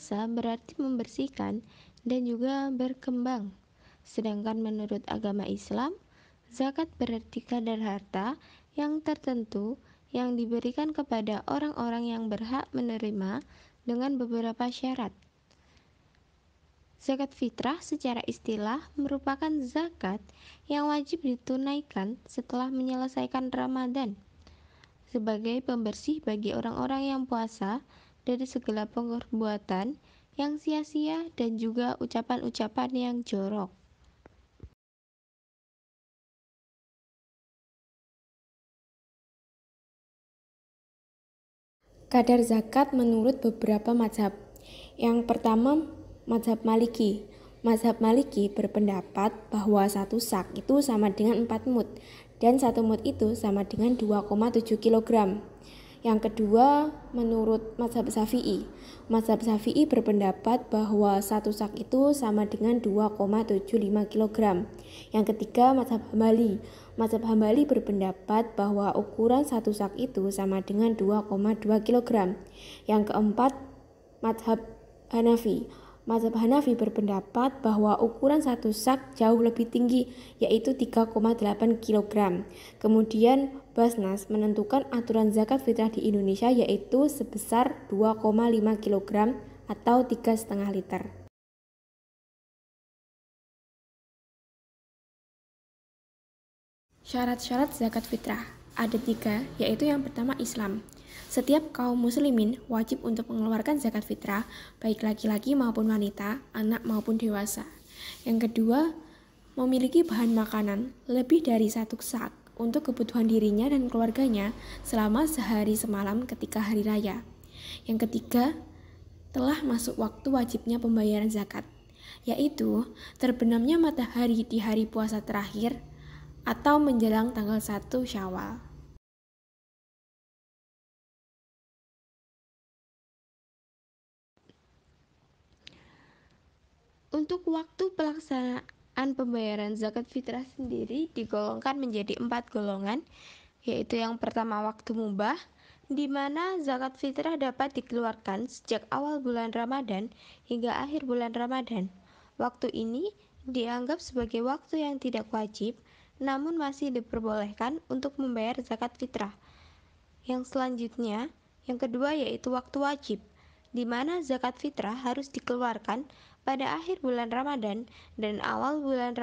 puasa berarti membersihkan dan juga berkembang. Sedangkan menurut agama Islam, zakat berarti kadar harta yang tertentu yang diberikan kepada orang-orang yang berhak menerima dengan beberapa syarat. Zakat fitrah secara istilah merupakan zakat yang wajib ditunaikan setelah menyelesaikan Ramadan sebagai pembersih bagi orang-orang yang puasa dari segala perbuatan yang sia-sia dan juga ucapan-ucapan yang jorok. Kadar zakat menurut beberapa mazhab. Yang pertama, mazhab Maliki. Mazhab Maliki berpendapat bahwa satu sak itu sama dengan 4 mud, dan 1 mud itu sama dengan 2,7 kg. Yang kedua, menurut mazhab Syafi'i. Mazhab Syafi'i berpendapat bahwa satu sak itu sama dengan 2,75 kg. Yang ketiga, mazhab Hambali. Mazhab Hambali berpendapat bahwa ukuran satu sak itu sama dengan 2,2 kg. Yang keempat, mazhab Hanafi. Mazhab Hanafi berpendapat bahwa ukuran satu sak jauh lebih tinggi, yaitu 3,8 kg. Kemudian Basnas menentukan aturan zakat fitrah di Indonesia yaitu sebesar 2,5 kg atau 3,5 liter. Syarat-syarat zakat fitrah ada 3, yaitu yang pertama Islam. Setiap kaum muslimin wajib untuk mengeluarkan zakat fitrah, baik laki-laki maupun wanita, anak maupun dewasa. Yang kedua, memiliki bahan makanan lebih dari 1 sak untuk kebutuhan dirinya dan keluarganya selama sehari semalam ketika hari raya. Yang ketiga, telah masuk waktu wajibnya pembayaran zakat, yaitu terbenamnya matahari di hari puasa terakhir atau menjelang tanggal 1 Syawal. Untuk waktu pelaksanaan pembayaran zakat fitrah sendiri digolongkan menjadi 4 golongan, yaitu yang pertama waktu mubah, di mana zakat fitrah dapat dikeluarkan sejak awal bulan Ramadan hingga akhir bulan Ramadan. Waktu ini dianggap sebagai waktu yang tidak wajib, namun masih diperbolehkan untuk membayar zakat fitrah. Yang selanjutnya, yang kedua yaitu waktu wajib, di mana zakat fitrah harus dikeluarkan pada akhir bulan Ramadan dan awal bulan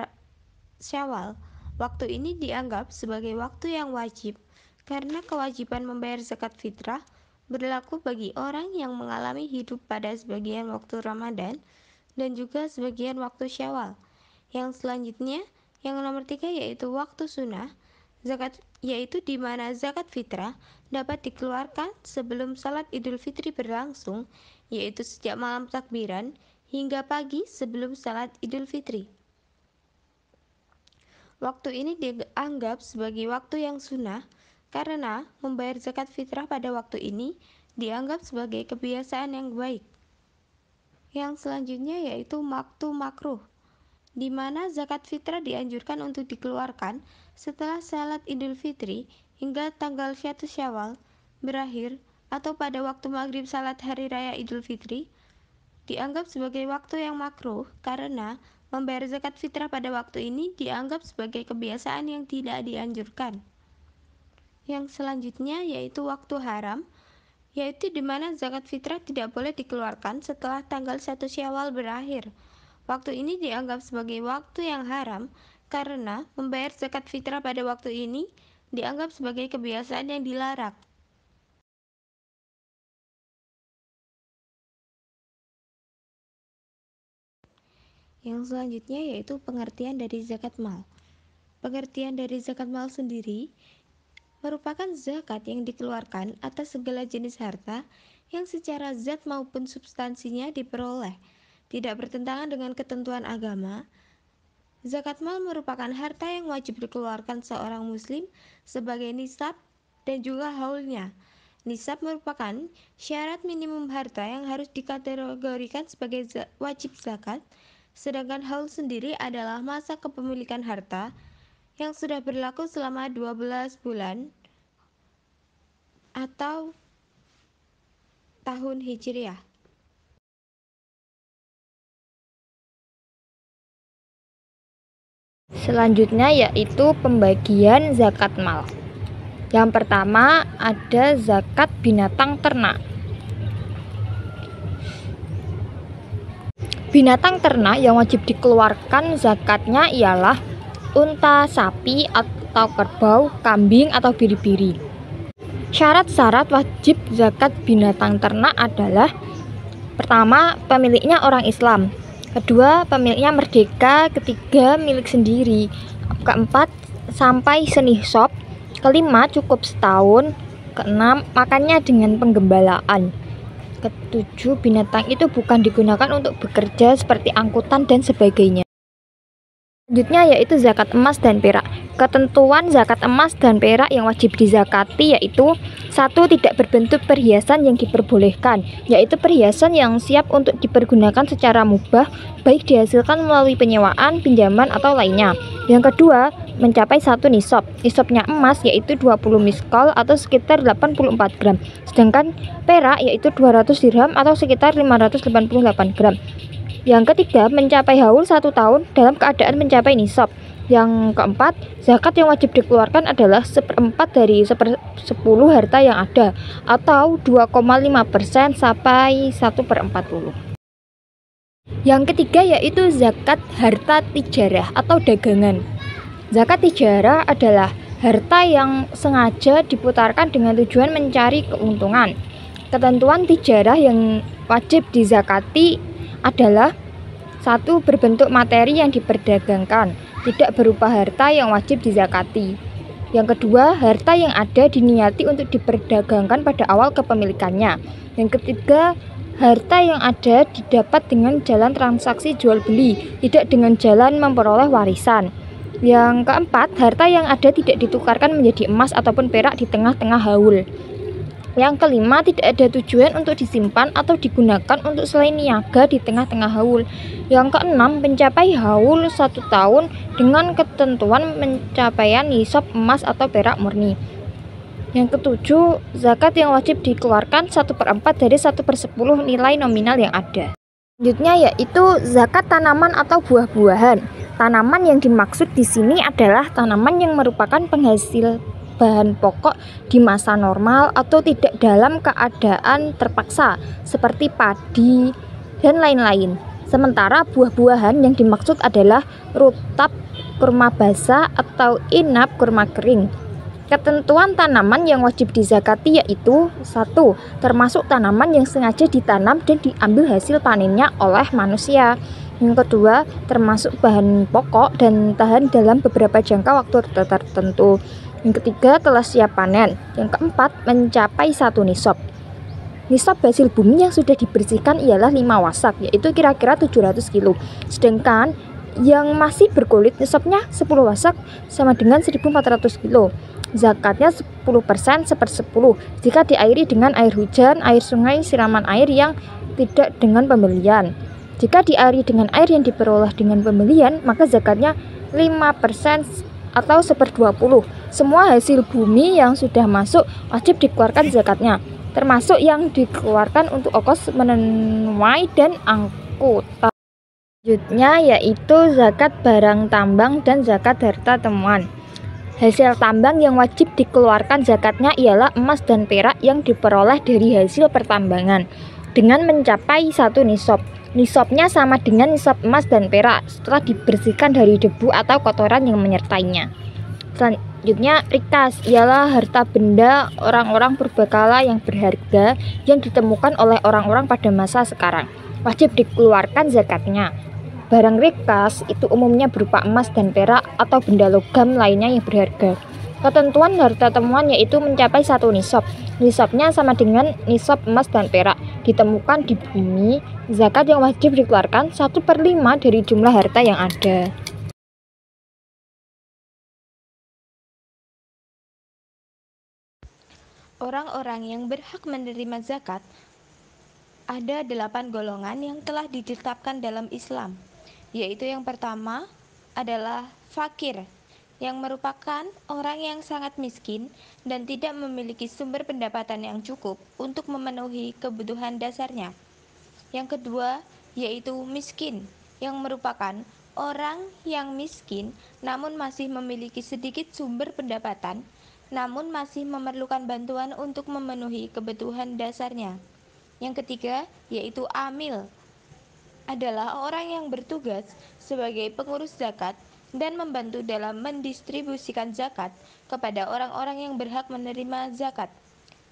Syawal. Waktu ini dianggap sebagai waktu yang wajib karena kewajiban membayar zakat fitrah berlaku bagi orang yang mengalami hidup pada sebagian waktu Ramadan dan juga sebagian waktu Syawal. Yang selanjutnya, yang nomor 3 yaitu waktu sunnah, yaitu di mana zakat fitrah dapat dikeluarkan sebelum salat Idul Fitri berlangsung, yaitu sejak malam takbiran hingga pagi sebelum salat Idul Fitri. Waktu ini dianggap sebagai waktu yang sunnah karena membayar zakat fitrah pada waktu ini dianggap sebagai kebiasaan yang baik. Yang selanjutnya yaitu waktu makruh, di mana zakat fitrah dianjurkan untuk dikeluarkan setelah salat Idul Fitri hingga tanggal 1 Syawal berakhir atau pada waktu maghrib salat hari raya Idul Fitri. Dianggap sebagai waktu yang makruh karena membayar zakat fitrah pada waktu ini dianggap sebagai kebiasaan yang tidak dianjurkan. Yang selanjutnya yaitu waktu haram, yaitu di mana zakat fitrah tidak boleh dikeluarkan setelah tanggal 1 Syawal berakhir. Waktu ini dianggap sebagai waktu yang haram karena membayar zakat fitrah pada waktu ini dianggap sebagai kebiasaan yang dilarang. Yang selanjutnya yaitu pengertian dari zakat mal. Pengertian dari zakat mal sendiri merupakan zakat yang dikeluarkan atas segala jenis harta yang secara zat maupun substansinya diperoleh, tidak bertentangan dengan ketentuan agama. Zakat mal merupakan harta yang wajib dikeluarkan seorang muslim sebagai nisab dan juga haulnya. Nisab merupakan syarat minimum harta yang harus dikategorikan sebagai wajib zakat. Sedangkan haul sendiri adalah masa kepemilikan harta yang sudah berlaku selama 12 bulan atau tahun Hijriah. Selanjutnya yaitu pembagian zakat mal. Yang pertama ada zakat binatang ternak. Binatang ternak yang wajib dikeluarkan zakatnya ialah unta, sapi, atau kerbau, kambing, atau biri-biri. Syarat-syarat wajib zakat binatang ternak adalah: pertama, pemiliknya orang Islam. Kedua, pemiliknya merdeka. Ketiga, milik sendiri. Keempat, sampai senisab. Kelima, cukup setahun. Keenam, makannya dengan penggembalaan. Ketujuh, binatang itu bukan digunakan untuk bekerja seperti angkutan dan sebagainya. Selanjutnya yaitu zakat emas dan perak. Ketentuan zakat emas dan perak yang wajib dizakati yaitu: satu, tidak berbentuk perhiasan yang diperbolehkan, yaitu perhiasan yang siap untuk dipergunakan secara mubah, baik dihasilkan melalui penyewaan, pinjaman, atau lainnya. Yang kedua, mencapai 1 nisab. Nisabnya emas yaitu 20 miskal atau sekitar 84 gram. Sedangkan perak yaitu 200 dirham atau sekitar 588 gram. Yang ketiga, mencapai haul 1 tahun dalam keadaan mencapai nisab. Yang keempat, zakat yang wajib dikeluarkan adalah 1/4 dari 1/10 harta yang ada, atau 2,5% sampai 1/40. Yang ketiga yaitu zakat harta tijarah atau dagangan. Zakat tijarah adalah harta yang sengaja diputarkan dengan tujuan mencari keuntungan. Ketentuan tijarah yang wajib dizakati adalah: satu, berbentuk materi yang diperdagangkan, tidak berupa harta yang wajib dizakati. Yang kedua, harta yang ada diniati untuk diperdagangkan pada awal kepemilikannya. Yang ketiga, harta yang ada didapat dengan jalan transaksi jual beli, tidak dengan jalan memperoleh warisan. Yang keempat, harta yang ada tidak ditukarkan menjadi emas ataupun perak di tengah-tengah haul. Yang kelima, tidak ada tujuan untuk disimpan atau digunakan untuk selain niaga di tengah-tengah haul. Yang keenam, mencapai haul 1 tahun dengan ketentuan pencapaian nisab emas atau perak murni. Yang ketujuh, zakat yang wajib dikeluarkan 1/4 dari 1/10 nilai nominal yang ada. Selanjutnya yaitu zakat tanaman atau buah-buahan. Tanaman yang dimaksud di sini adalah tanaman yang merupakan penghasil bahan pokok di masa normal atau tidak dalam keadaan terpaksa, seperti padi dan lain-lain. Sementara buah-buahan yang dimaksud adalah rutab, kurma basah, atau inab, kurma kering. Ketentuan tanaman yang wajib dizakati yaitu: 1. Termasuk tanaman yang sengaja ditanam dan diambil hasil panennya oleh manusia. Yang kedua, termasuk bahan pokok dan tahan dalam beberapa jangka waktu tertentu. Yang ketiga, telah siap panen. Yang keempat, mencapai 1 nisab. Nisab hasil bumi yang sudah dibersihkan ialah 5 wasak, yaitu kira-kira 700 kilo. Sedangkan yang masih berkulit nisabnya 10 wasak sama dengan 1400 kilo. Zakatnya 10%, 1/10 jika diairi dengan air hujan, air sungai, siraman air yang tidak dengan pembelian. Jika diairi dengan air yang diperoleh dengan pembelian, maka zakatnya 5% atau 1/20. Semua hasil bumi yang sudah masuk wajib dikeluarkan zakatnya, termasuk yang dikeluarkan untuk ongkos menuai dan angkutan. Selanjutnya yaitu zakat barang tambang dan zakat harta temuan. Hasil tambang yang wajib dikeluarkan zakatnya ialah emas dan perak yang diperoleh dari hasil pertambangan dengan mencapai 1 nisab. Nisabnya sama dengan nisab emas dan perak setelah dibersihkan dari debu atau kotoran yang menyertainya. Selanjutnya, rikas ialah harta benda orang-orang purbakala yang berharga yang ditemukan oleh orang-orang pada masa sekarang. Wajib dikeluarkan zakatnya. Barang rikas itu umumnya berupa emas dan perak atau benda logam lainnya yang berharga. Ketentuan harta temuan yaitu mencapai 1 nisab. Nisabnya sama dengan nisab emas dan perak ditemukan di bumi. Zakat yang wajib dikeluarkan 1/5 dari jumlah harta yang ada. Orang-orang yang berhak menerima zakat ada 8 golongan yang telah ditetapkan dalam Islam, yaitu yang pertama adalah fakir, yang merupakan orang yang sangat miskin dan tidak memiliki sumber pendapatan yang cukup untuk memenuhi kebutuhan dasarnya. Yang kedua yaitu miskin, yang merupakan Orang yang miskin namun masih memiliki sedikit sumber pendapatan, namun masih memerlukan bantuan untuk memenuhi kebutuhan dasarnya. Yang ketiga, yaitu amil, adalah orang yang bertugas sebagai pengurus zakat dan membantu dalam mendistribusikan zakat kepada orang-orang yang berhak menerima zakat.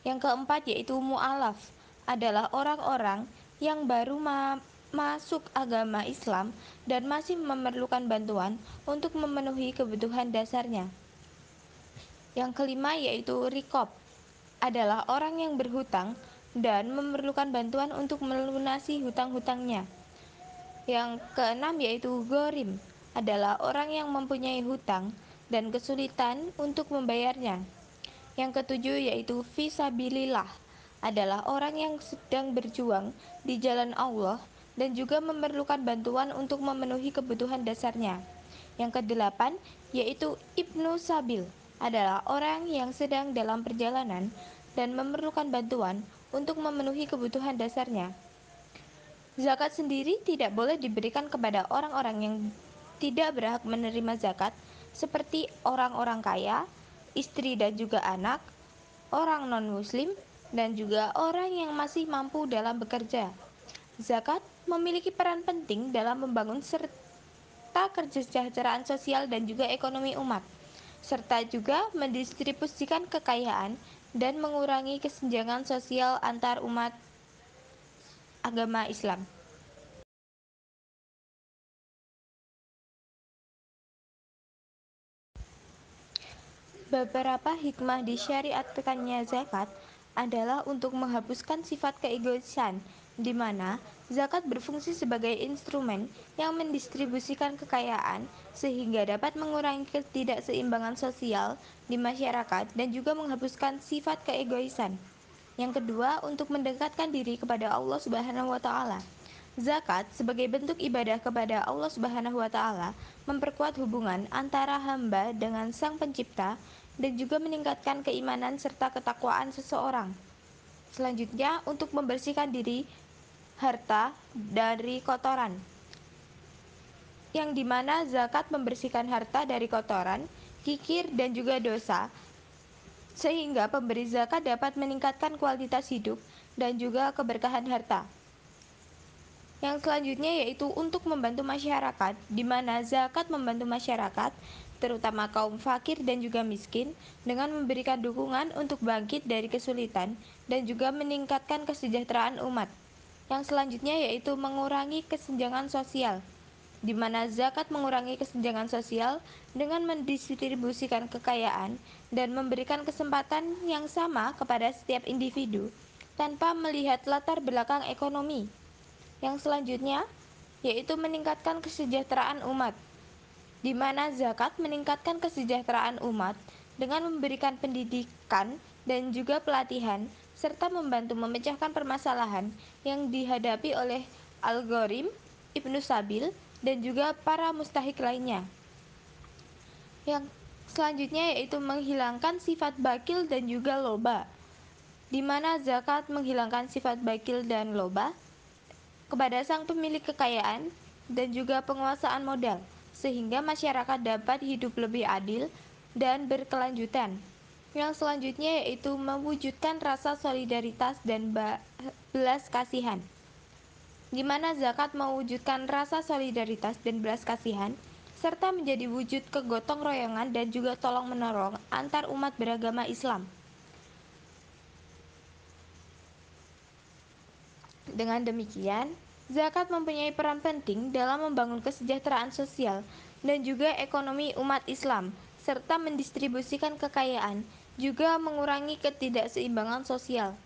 Yang keempat yaitu mu'alaf, adalah orang-orang yang baru masuk agama Islam dan masih memerlukan bantuan untuk memenuhi kebutuhan dasarnya. Yang kelima yaitu rikob, adalah orang yang berhutang dan memerlukan bantuan untuk melunasi hutang-hutangnya. Yang keenam yaitu gorim, adalah orang yang mempunyai hutang dan kesulitan untuk membayarnya. Yang ketujuh yaitu fisabilillah, adalah orang yang sedang berjuang di jalan Allah dan juga memerlukan bantuan untuk memenuhi kebutuhan dasarnya. Yang kedelapan yaitu ibnu sabil, adalah orang yang sedang dalam perjalanan dan memerlukan bantuan untuk memenuhi kebutuhan dasarnya. Zakat sendiri tidak boleh diberikan kepada orang-orang yang tidak berhak menerima zakat, seperti orang-orang kaya, istri dan juga anak, orang non-muslim, dan juga orang yang masih mampu dalam bekerja. Zakat memiliki peran penting dalam membangun serta kesejahteraan sosial dan juga ekonomi umat, serta juga mendistribusikan kekayaan dan mengurangi kesenjangan sosial antar umat agama Islam. Beberapa hikmah disyariatkannya zakat adalah untuk menghapuskan sifat keegoisan, di mana zakat berfungsi sebagai instrumen yang mendistribusikan kekayaan sehingga dapat mengurangi ketidakseimbangan sosial di masyarakat dan juga menghapuskan sifat keegoisan. Yang kedua, untuk mendekatkan diri kepada Allah Subhanahu wa taala. Zakat sebagai bentuk ibadah kepada Allah Subhanahu wa taala memperkuat hubungan antara hamba dengan Sang Pencipta dan juga meningkatkan keimanan serta ketakwaan seseorang. Selanjutnya, untuk membersihkan diri harta dari kotoran, yang dimana zakat membersihkan harta dari kotoran, kikir, dan juga dosa, sehingga pemberi zakat dapat meningkatkan kualitas hidup dan juga keberkahan harta. Yang selanjutnya yaitu untuk membantu masyarakat, di mana zakat membantu masyarakat, terutama kaum fakir dan juga miskin, dengan memberikan dukungan untuk bangkit dari kesulitan dan juga meningkatkan kesejahteraan umat. Yang selanjutnya yaitu mengurangi kesenjangan sosial, di mana zakat mengurangi kesenjangan sosial dengan mendistribusikan kekayaan dan memberikan kesempatan yang sama kepada setiap individu tanpa melihat latar belakang ekonomi. Yang selanjutnya yaitu meningkatkan kesejahteraan umat, di mana zakat meningkatkan kesejahteraan umat dengan memberikan pendidikan dan juga pelatihan serta membantu memecahkan permasalahan yang dihadapi oleh Al-Gharim, Ibnu Sabil, dan juga para mustahik lainnya. Yang selanjutnya yaitu menghilangkan sifat bakil dan juga loba, di mana zakat menghilangkan sifat bakil dan loba kepada sang pemilik kekayaan dan juga penguasaan modal, sehingga masyarakat dapat hidup lebih adil dan berkelanjutan. Yang selanjutnya yaitu mewujudkan rasa solidaritas dan belas kasihan, di mana zakat mewujudkan rasa solidaritas dan belas kasihan serta menjadi wujud kegotong royongan dan juga tolong menolong antar umat beragama Islam. Dengan demikian, zakat mempunyai peran penting dalam membangun kesejahteraan sosial dan juga ekonomi umat Islam, serta mendistribusikan kekayaan, juga mengurangi ketidakseimbangan sosial.